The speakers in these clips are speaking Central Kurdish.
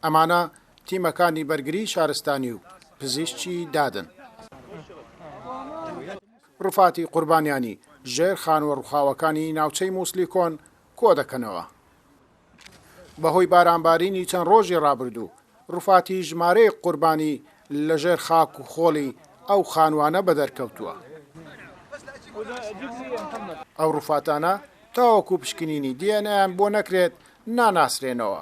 ئەمانە تیمەکانی بەرگری شارستانی و پزیشکی دادن. ڕوفاتی قوربانیانی ژێر خانوە ڕووخاوەکانی ناوچەی مووسڵی کۆن کۆ دەکەنەوە. بەهۆی بارانبارینی چەند ڕۆژی ڕابردوو ڕوفاتی ژمارەی قوربانی لەژێر خاک و خۆڵی ئەو خانوانە بەدەرکەوتووە. ئەو ڕوفاتانە تاوەکو پشکنینی دیێنەیان بۆ نەکرێت ناناسرێنەوە،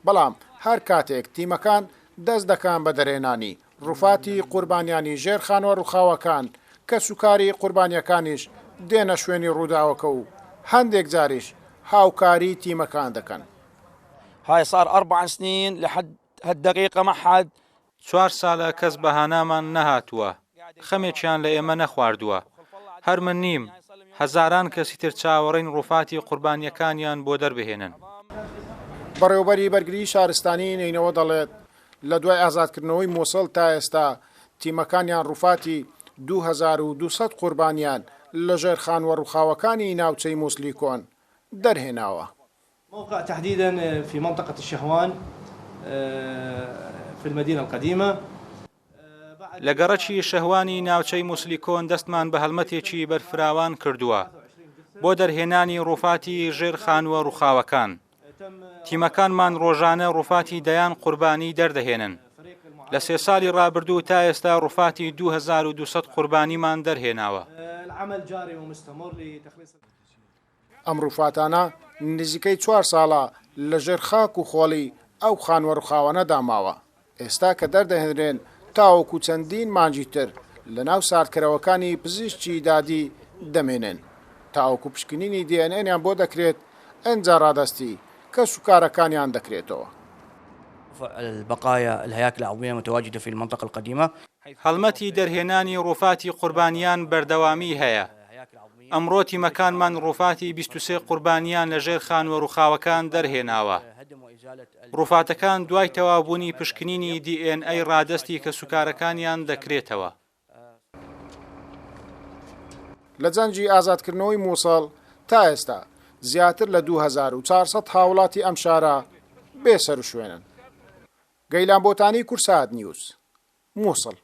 بەڵام هەر کاتێک تیمەکان دەست دەکەن بە دەرێنانی ڕوفاتی قوربانیانی ژێر خانوە ڕووخاوەکان کە سوکاری قوربانیەکانیش دێنە شوێنی ڕووداوەکە و هەندێک جاریش هاوکاری تیمەکان دەکەن. هاي صار 4 سنين لحد هالدقيقة ما حد 4 ساڵە کەس بەهانامان نەهاتووە، خەمێکیان لە ئێمە نەخواردووە. هەر من نیم، هەزاران کەسی تر چاوەڕێن ڕوفاتی قوربانیەکانیان بۆ دەربهێنن. بەڕێوەبەری بەرگری شارستانی نینەوە دەڵێت لە دوای ئازادکردنەوەی مووسڵ تا ئێستا تیمەکانیان ڕوفاتی 2200 قوربانیان لە ژێر خانوە ڕووخاوەکانی ناوچەی مووسڵی کۆن دەرهێناوە. موقع تحديدا في منطقة الشهوان في المدينة القديمة. لە گەڕەکی شەهوانی ناوچەی مووسڵی کۆن دەستمان بە هەڵمەتێکی بەرفراوان کردووە بۆ دەرهێنانی ڕوفاتی ژێر خانوە ڕووخاوەکان. تیمەکانمان ڕۆژانە ڕوفاتی دەیان قوربانی دەردەهێنن. لە 3 ساڵی ڕابردوو تا ئێستا ڕوفاتی 2200 قوربانیمان دەرهێناوە. ئەم ڕوفاتانە نزیکەی 4 ساڵە لە ژێر خاک و خۆڵی ئەو خانوە ڕووخاوانەدا ماوە. ئێستا کە دەردەهێنرێن تاوەکو چەندین مانجی تر لە ناو ساردکەرەوەکانی پزیشکی دادی دەمێنن. تاوەکو پشکنینی دیێنێنیان بۆ دەکرێت ئەنجا ڕادەستی کە سوکارەکانیان دەکرێتەوە. البقايا الهياكل العظمية متواجدة في المنطقة القديمة. هەڵمەتی دەرهێنانی ڕوفاتی قوربانیان بەردەوامی هەیە. ئەمڕۆ تیمەکانمان ڕوفاتی 23 قوربانیان لە ژێر خانوە ڕووخاوەکان دەرهێناوە. ڕوفاتەکان دوای تەواوبوونی پشکنینی DNA ڕادەستی کە سوکارەکانیان دەکرێتەوە. لە جەنجی ئازادکردنەوەی مووسڵ تا ئێستا زیاتر لە 2400 هاوڵاتی ئەم شارە بێسەر و شوێنن. گەیلان بۆتانی کورسات نیوز مووسڵ.